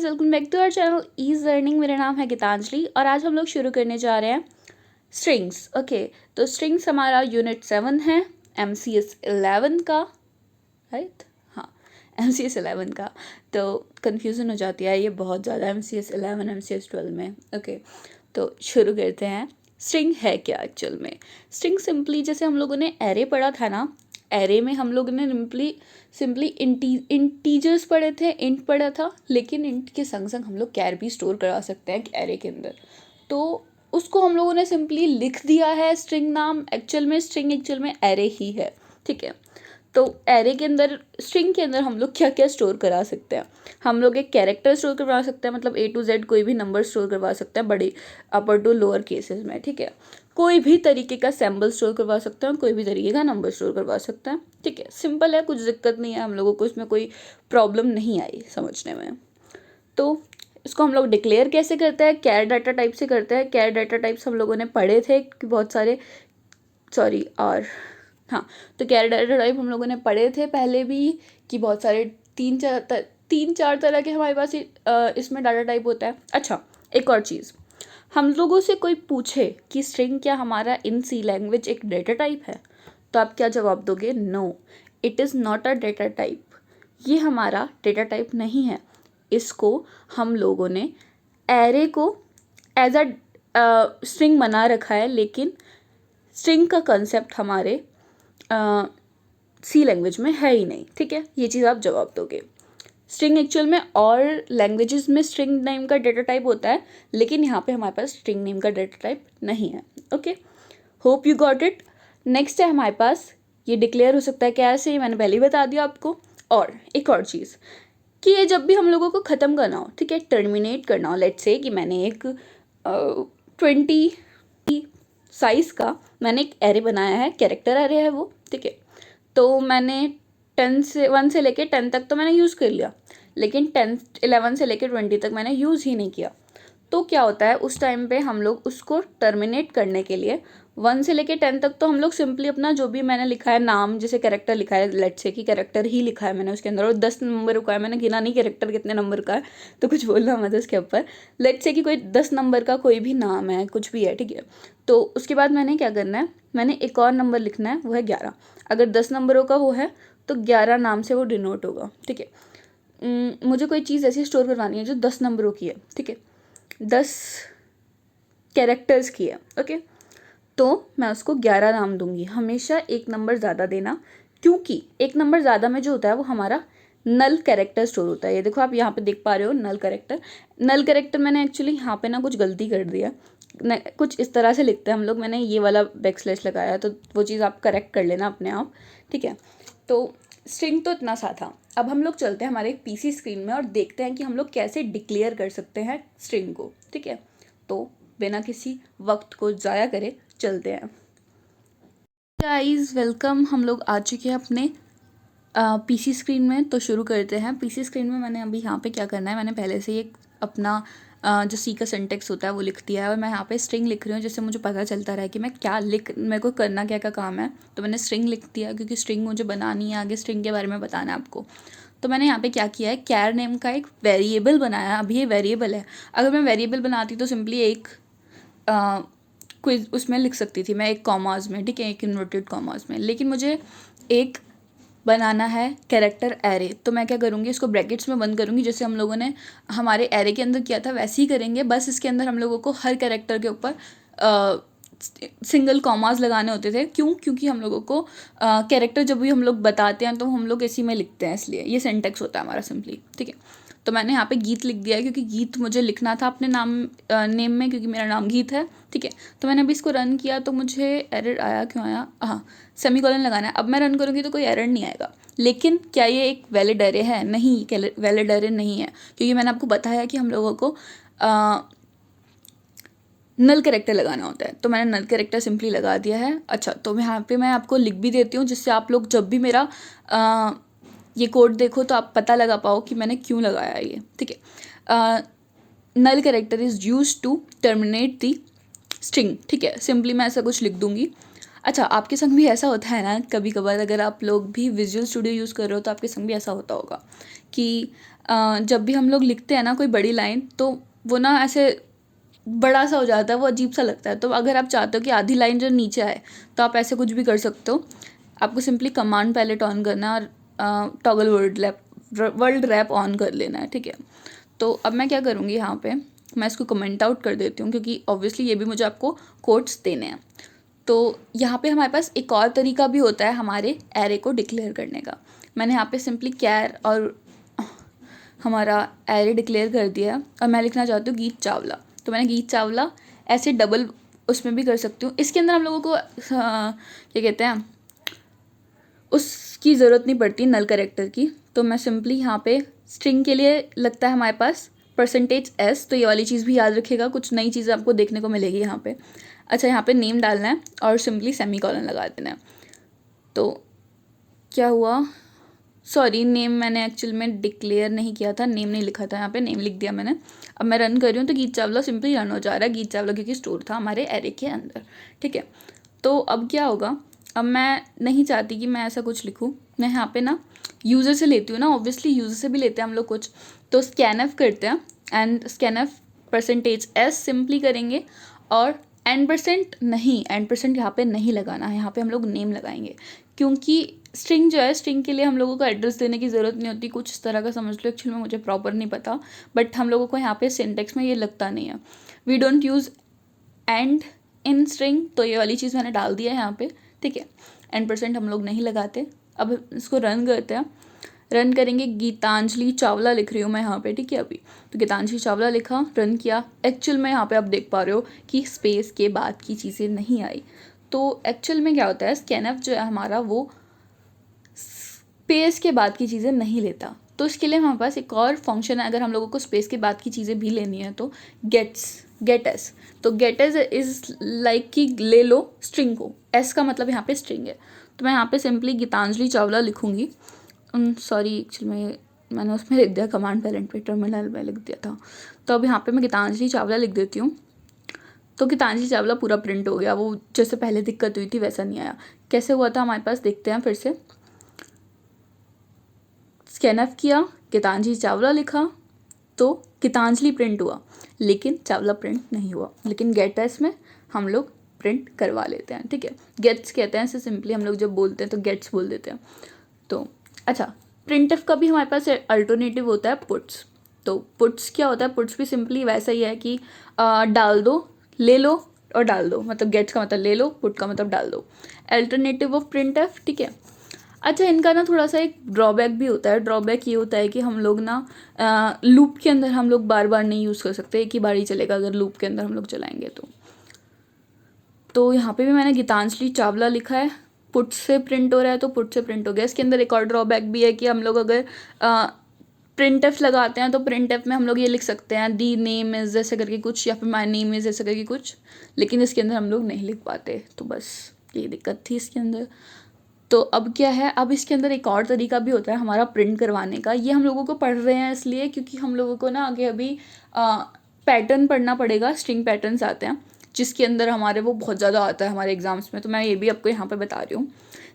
Guys, welcome back to our channel easy learning. मेरा नाम है गीतांजलि और आज हम लोग शुरू करने जा रहे हैं स्ट्रिंग्स। ओके, तो स्ट्रिंग्स हमारा यूनिट 7 है MCS 11 का, राइट? हाँ, MCS 11 का। तो कन्फ्यूज़न हो जाती है ये बहुत ज़्यादा MCS 11 MCS 12 में। ओके, तो शुरू करते हैं। स्ट्रिंग है क्या एक्चुअल में? स्ट्रिंग सिंपली, जैसे हम लोगों ने एरे पढ़ा था ना, एरे में हम लोगों ने सिंपली इंटीजर्स पढ़े थे, इंट पढ़ा था, लेकिन इंट के संग संग हम लोग कैर भी स्टोर करा सकते हैं एरे के अंदर। तो उसको हम लोगों ने सिंपली लिख दिया है स्ट्रिंग नाम। स्ट्रिंग एक्चुअल में एरे ही है, ठीक है। तो एरे के अंदर, स्ट्रिंग के अंदर हम लोग क्या क्या स्टोर करा सकते हैं? हम लोग एक कैरेक्टर स्टोर करवा सकते हैं, मतलब A to Z कोई भी नंबर स्टोर करवा सकते हैं, बड़ी अपर टू लोअर केसेस में, ठीक है। कोई भी तरीके का सिंबल स्टोर करवा सकते हैं, कोई भी तरीके का नंबर स्टोर करवा सकते हैं, ठीक है। सिंपल है, कुछ दिक्कत नहीं है, हम लोगों को इसमें कोई प्रॉब्लम नहीं आई समझने में। तो इसको हम लोग डिक्लेयर कैसे करते हैं? कैर डाटा टाइप से करते हैं। कैर डाटा टाइप्स हम लोगों ने पढ़े थे कि बहुत सारे, सॉरी, और हाँ, तो कैर डाटा टाइप हम लोगों ने पढ़े थे पहले भी कि बहुत सारे तीन चार तरह के हमारे पास इसमें डाटा टाइप होता है। अच्छा, एक और चीज़, हम लोगों से कोई पूछे कि स्ट्रिंग क्या हमारा इन सी लैंग्वेज एक डेटा टाइप है, तो आप क्या जवाब दोगे? No, it is not a data type. ये हमारा डेटा टाइप नहीं है। इसको हम लोगों ने एरे को एज अ स्ट्रिंग बना रखा है, लेकिन स्ट्रिंग का कंसेप्ट हमारे सी लैंग्वेज में है ही नहीं, ठीक है। ये चीज़ आप जवाब दोगे। स्ट्रिंग एक्चुअल में और लैंग्वेजेस में स्ट्रिंग नेम का डेटा टाइप होता है, लेकिन यहाँ पे हमारे पास स्ट्रिंग नेम का डेटा टाइप नहीं है। Okay, hope you got it. Next है हमारे पास, ये डिक्लेयर हो सकता है कैसे, ये मैंने पहले ही बता दिया आपको। और एक और चीज़ कि ये जब भी हम लोगों को ख़त्म करना हो, ठीक है, टर्मिनेट करना हो, लेट्स से कि मैंने एक 20 साइज़ का मैंने एक एरे बनाया है, कैरेक्टर एरे है वो, ठीक है। तो मैंने 1 से लेके 10 तक तो मैंने यूज़ कर लिया, लेकिन 11 से लेके 20 तक मैंने यूज़ ही नहीं किया। तो क्या होता है उस टाइम पे, हम लोग उसको टर्मिनेट करने के लिए 1 से लेके 10 तक तो हम लोग सिंपली अपना जो भी मैंने लिखा है नाम, जैसे कैरेक्टर लिखा है, लेट्स से कि कैरेक्टर ही लिखा है मैंने उसके अंदर, और 10 नंबर का है, मैंने गिना नहीं कैरेक्टर कितने नंबर का है, तो कुछ बोलना मत उसके ऊपर। लेट्स से कि कोई 10 नंबर का कोई भी नाम है, कुछ भी है, ठीक है। तो उसके बाद मैंने क्या करना है, मैंने एक और नंबर लिखना है, वो है 11। अगर 10 नंबरों का वो है तो 11 नाम से वो डिनोट होगा, ठीक है। मुझे कोई चीज़ ऐसी स्टोर करवानी है जो 10 नंबरों की है, ठीक है, 10 कैरेक्टर्स की है। ओके, तो मैं उसको 11 नाम दूंगी। हमेशा एक नंबर ज़्यादा देना, क्योंकि एक नंबर ज़्यादा में जो होता है वो हमारा नल कैरेक्टर स्टोर होता है। ये देखो, आप यहाँ पे देख पा रहे हो नल कैरेक्टर मैंने एक्चुअली यहाँ पे ना कुछ गलती कर दिया, कुछ इस तरह से लिखते हैं हम लोग, मैंने ये वाला बैकस्लैश लगाया, तो वो चीज़ आप करेक्ट कर लेना अपने आप, ठीक है। तो स्ट्रिंग तो इतना सा था। अब हम लोग चलते हैं हमारे पीसी स्क्रीन में और देखते हैं कि हम लोग कैसे डिक्लेयर कर सकते हैं स्ट्रिंग को, ठीक है। तो बिना किसी वक्त को ज़ाया करे चलते हैं। Guys, welcome. हम लोग आ चुके हैं अपने पीसी स्क्रीन में, तो शुरू करते हैं। पीसी स्क्रीन में मैंने अभी यहाँ पे क्या करना है, मैंने पहले से ही अपना जो सी का सिंटेक्स होता है वो लिख दिया है, और मैं यहाँ पे स्ट्रिंग लिख रही हूँ, जिससे मुझे पता चलता रहा कि मेरे को करना क्या क्या काम है। तो मैंने स्ट्रिंग लिख दिया, क्योंकि स्ट्रिंग मुझे बनानी है, आगे स्ट्रिंग के बारे में बताना है आपको। तो मैंने यहाँ पे क्या किया है, कैर नेम का एक वेरिएबल बनाया। अभी ये वेरिएबल है, अगर मैं वेरिएबल बनाती तो सिंपली एक कोई उसमें लिख सकती थी मैं, एक कॉमाज में, ठीक है, एक इन्वर्टेड कॉमाज में, लेकिन मुझे एक बनाना है कैरेक्टर एरे। तो मैं क्या करूँगी, इसको ब्रैकेट्स में बंद करूँगी, जैसे हम लोगों ने हमारे एरे के अंदर किया था वैसे ही करेंगे, बस इसके अंदर हम लोगों को हर कैरेक्टर के ऊपर सिंगल कॉमाज लगाने होते थे। क्योंकि हम लोगों को कैरेक्टर जब भी हम लोग बताते हैं तो हम लोग इसी में लिखते हैं, इसलिए ये सिंटेक्स होता है हमारा सिंपली, ठीक है। तो मैंने यहाँ पे गीत लिख दिया है, क्योंकि गीत मुझे लिखना था अपने नेम में, क्योंकि मेरा नाम गीत है, ठीक है। तो मैंने अभी इसको रन किया तो मुझे एरर आया, क्यों आया? हाँ, सेमीकोलन लगाना है। अब मैं रन करूँगी तो कोई एरर नहीं आएगा, लेकिन क्या ये एक वैलिड एरे है? नहीं, वैलिड एरे नहीं है, क्योंकि मैंने आपको बताया कि हम लोगों को नल कैरेक्टर लगाना होता है। तो मैंने नल कैरेक्टर सिंपली लगा दिया है। अच्छा, तो यहाँ पे मैं आपको लिख भी देती हूँ, जिससे आप लोग जब भी मेरा ये कोड देखो तो आप पता लगा पाओ कि मैंने क्यों लगाया ये, ठीक है। Null character is used to terminate the string, ठीक है। सिंपली मैं ऐसा कुछ लिख दूंगी। अच्छा, आपके संग भी ऐसा होता है ना कभी कभार, अगर आप लोग भी विजुअल स्टूडियो यूज़ कर रहे हो तो आपके संग भी ऐसा होता होगा कि जब भी हम लोग लिखते हैं ना कोई बड़ी लाइन, तो वो ना ऐसे बड़ा सा हो जाता है, वो अजीब सा लगता है। तो अगर आप चाहते हो कि आधी लाइन जो नीचे आए, तो आप ऐसे कुछ भी कर सकते हो। आपको सिंपली कमांड पैलेट ऑन करना है और टॉगल वर्ल्ड रैप ऑन कर लेना है, ठीक है। तो अब मैं क्या करूँगी, यहाँ पे मैं इसको कमेंट आउट कर देती हूँ, क्योंकि ऑब्वियसली ये भी मुझे आपको कोट्स देने हैं। तो यहाँ पे हमारे पास एक और तरीका भी होता है हमारे एरे को डिक्लेयर करने का। मैंने यहाँ पे सिंपली कैर और हमारा एरे डिक्लेयर कर दिया है, और मैं लिखना चाहती हूँ गीत चावला। तो मैंने गीत चावला ऐसे डबल उसमें भी कर सकती हूँ। इसके अंदर हम लोगों को क्या कहते हैं, उसकी ज़रूरत नहीं पड़ती नल करेक्टर की। तो मैं सिंपली यहाँ पे स्ट्रिंग के लिए लगता है हमारे पास %s, तो ये वाली चीज़ भी याद रखिएगा, कुछ नई चीज़ें आपको देखने को मिलेगी यहाँ पे। अच्छा, यहाँ पे नेम डालना है और सिंपली सेमीकोलन लगा देना है। तो क्या हुआ, सॉरी, नेम मैंने एक्चुअल में डिक्लेयर नहीं किया था, नेम नहीं लिखा था, यहाँ पे नेम लिख दिया मैंने। अब मैं रन कर रही हूँ तो गीत चावला सिंपली रन हो जा रहा है, गीत चावला क्योंकि स्टोर था हमारे एरे के अंदर, ठीक है। तो अब क्या होगा, अब मैं नहीं चाहती कि मैं ऐसा कुछ लिखूँ, मैं यहाँ पे ना यूज़र से लेती हूँ ना, ऑब्वियसली यूज़र से भी लेते हैं हम लोग कुछ। तो स्कैनएफ करते हैं एंड स्कैनएफ %s सिंपली करेंगे, और %, नहीं, %, यहाँ पे नहीं लगाना है, यहाँ पे हम लोग नेम लगाएंगे, क्योंकि स्ट्रिंग जो है, स्ट्रिंग के लिए हम लोगों को एड्रेस देने की ज़रूरत नहीं होती, कुछ इस तरह का समझ लो। एक्चुअली में मुझे प्रॉपर नहीं पता, बट हम लोगों को यहाँ पे सिंटेक्स में ये लगता नहीं है। We don't use end in string, तो ये वाली चीज़ मैंने डाल दिया है यहाँ पे, ठीक है। %, हम लोग नहीं लगाते। अब इसको रन करते हैं, रन करेंगे। गीतांजलि चावला लिख रही हूँ मैं यहाँ पे, ठीक है। अभी तो गीतांजलि चावला लिखा, रन किया। एक्चुअल में यहाँ पे आप देख पा रहे हो कि स्पेस के बाद की चीज़ें नहीं आई। तो एक्चुअल में क्या होता है, स्कैनएफ जो है हमारा वो स्पेस के बाद की चीज़ें नहीं लेता। तो इसके लिए हमारे पास एक और फंक्शन है, अगर हम लोगों को स्पेस के बाद की चीज़ें भी लेनी है तो गेट एस। तो गेट एस इज़ लाइक कि ले लो स्ट्रिंग को, एस का मतलब यहाँ पे स्ट्रिंग है। तो मैं यहाँ पे सिंपली गीतांजलि चावला लिखूँगी, सॉरी एक्चुअली मैंने उसमें लिख दिया कमांड पैलेट पे, टर्मिनल में लिख दिया था। तो अब यहाँ पे मैं गीतांजलि चावला लिख देती हूँ। तो गीतांजलि चावला पूरा प्रिंट हो गया, वो जैसे पहले दिक्कत हुई थी वैसा नहीं आया। कैसे हुआ था हमारे पास, देखते हैं फिर से। स्कैनएफ किया, गीतांजलि चावला लिखा, तो गीतांजलि प्रिंट हुआ, लेकिन चावला प्रिंट नहीं हुआ। लेकिन गेट एस में हम लोग प्रिंट करवा लेते हैं, ठीक है। गेट्स कहते हैं इसे, सिंपली हम लोग जब बोलते हैं तो गेट्स बोल देते हैं। तो अच्छा, प्रिंटफ का भी हमारे पास अल्टरनेटिव होता है पुट्स। तो पुट्स क्या होता है, पुट्स भी सिंपली वैसा ही है कि डाल दो, ले लो और डाल दो, मतलब गेट्स का मतलब ले लो, पुट का मतलब डाल दो, अल्टरनेटिव ऑफ प्रिंटफ, ठीक है। अच्छा, इनका ना थोड़ा सा एक ड्रॉबैक भी होता है। ड्रॉबैक ये होता है कि हम लोग ना लूप के अंदर हम लोग बार बार नहीं यूज़ कर सकते, एक ही बार ही चलेगा अगर लूप के अंदर हम लोग चलाएंगे तो यहाँ पे भी मैंने गीतांजलि चावला लिखा है, पुट से प्रिंट हो रहा है तो पुट से प्रिंट हो गया। इसके अंदर एक और ड्रॉबैक भी है कि हम लोग अगर प्रिंट एफ लगाते हैं तो प्रिंट एफ में हम लोग ये लिख सकते हैं दी नेम इज़ ऐसे करके कुछ, या फिर माई नेम इज़ ऐसे करके कुछ, लेकिन इसके अंदर हम लोग नहीं लिख पाते। तो बस ये दिक्कत थी इसके अंदर। तो अब क्या है, अब इसके अंदर एक और तरीका भी होता है हमारा प्रिंट करवाने का। ये हम लोगों को पढ़ रहे हैं इसलिए क्योंकि हम लोगों को ना आगे अभी पैटर्न पढ़ना पड़ेगा, स्ट्रिंग पैटर्न्स आते हैं जिसके अंदर हमारे वो बहुत ज़्यादा आता है हमारे एग्जाम्स में। तो मैं ये भी आपको यहाँ पे बता रही हूँ।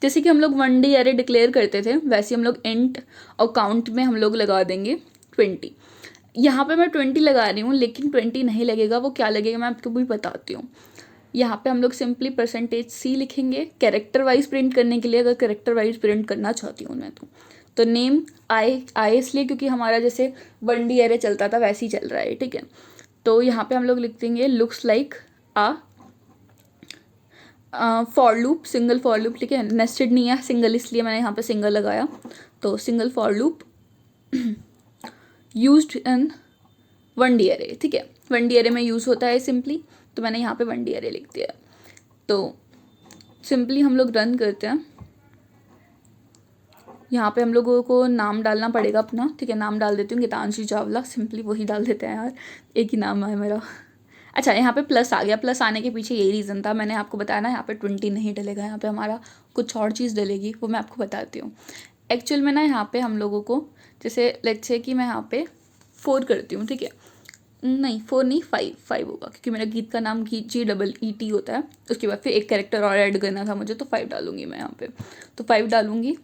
जैसे कि हम लोग 1D एरे डिक्लेयर करते थे, वैसे हम लोग इंट और काउंट में हम लोग लगा देंगे 20। यहाँ पे मैं 20 लगा रही हूँ, लेकिन 20 नहीं लगेगा। वो क्या लगेगा मैं आपको भी बताती हूँ। यहाँ पे हम लोग सिंपली %c लिखेंगे कैरेक्टर वाइज प्रिंट करने के लिए, अगर कैरेक्टर वाइज प्रिंट करना चाहती हूँ मैं तो नेम आई इसलिए क्योंकि हमारा जैसे 1D एरे चलता था वैसे ही चल रहा है, ठीक है। तो यहाँ पे हम लोग लिख देंगे looks like a for loop, single for loop, ठीक है। नेस्टेड नहीं है, सिंगल, इसलिए मैंने यहाँ पे सिंगल लगाया। तो single for loop used in 1D array, ठीक है। 1D एरे में यूज़ होता है सिंपली, तो मैंने यहाँ पे 1D एरे लिख दिया। तो सिंपली हम लोग रन करते हैं। यहाँ पे हम लोगों को नाम डालना पड़ेगा अपना, ठीक है। नाम डाल देती हूँ गीतांजलि चावला, सिंपली वही डाल देते हैं यार, एक ही नाम है मेरा। अच्छा, यहाँ पे प्लस आ गया। प्लस आने के पीछे यही रीज़न था, मैंने आपको बताया ना यहाँ पे 20 नहीं डलेगा, यहाँ पे हमारा कुछ और चीज़ डलेगी, वो मैं आपको बताती हूँ। एक्चुअल में ना यहाँ पे हम लोगों को जैसे लेट्स से कि मैं यहाँ पे 4 करती हूँ, ठीक है। नहीं 4 नहीं 5 होगा, क्योंकि मेरा गीत का नाम GEET होता है। उसके बाद फिर एक कैरेक्टर और ऐड करना था मुझे, तो 5 डालूंगी मैं यहाँ पे। तो 5 डालूंगी,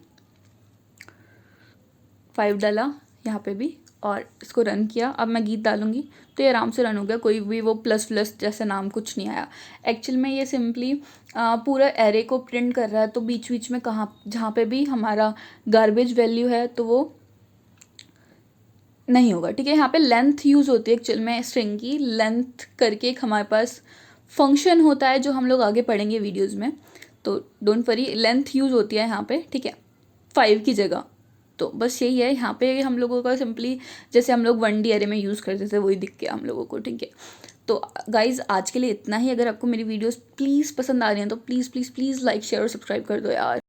5 डाला यहाँ पे भी, और इसको रन किया। अब मैं गीत डालूंगी तो ये आराम से रन हो गया, कोई भी वो प्लस प्लस जैसा नाम कुछ नहीं आया। एक्चुअल में ये सिंपली पूरा एरे को प्रिंट कर रहा है, तो बीच बीच में कहाँ जहाँ पे भी हमारा गार्बेज वैल्यू है तो वो नहीं होगा, ठीक है। यहाँ पे लेंथ यूज़ होती है एक्चुअल में, स्ट्रिंग की लेंथ करके एक हमारे पास फंक्शन होता है जो हम लोग आगे पढ़ेंगे वीडियोज़ में, तो डोंट वरी, लेंथ यूज़ होती है यहाँ पे, ठीक है, 5 की जगह। तो बस यही है, यहाँ पे हम लोगों का सिंपली जैसे हम लोग 1D एरे में यूज़ करते थे वही दिख गया हम लोगों को, ठीक है। तो गाइज़ आज के लिए इतना ही। अगर आपको मेरी वीडियोस प्लीज़ पसंद आ रही हैं तो please please please like share और सब्सक्राइब कर दो यार।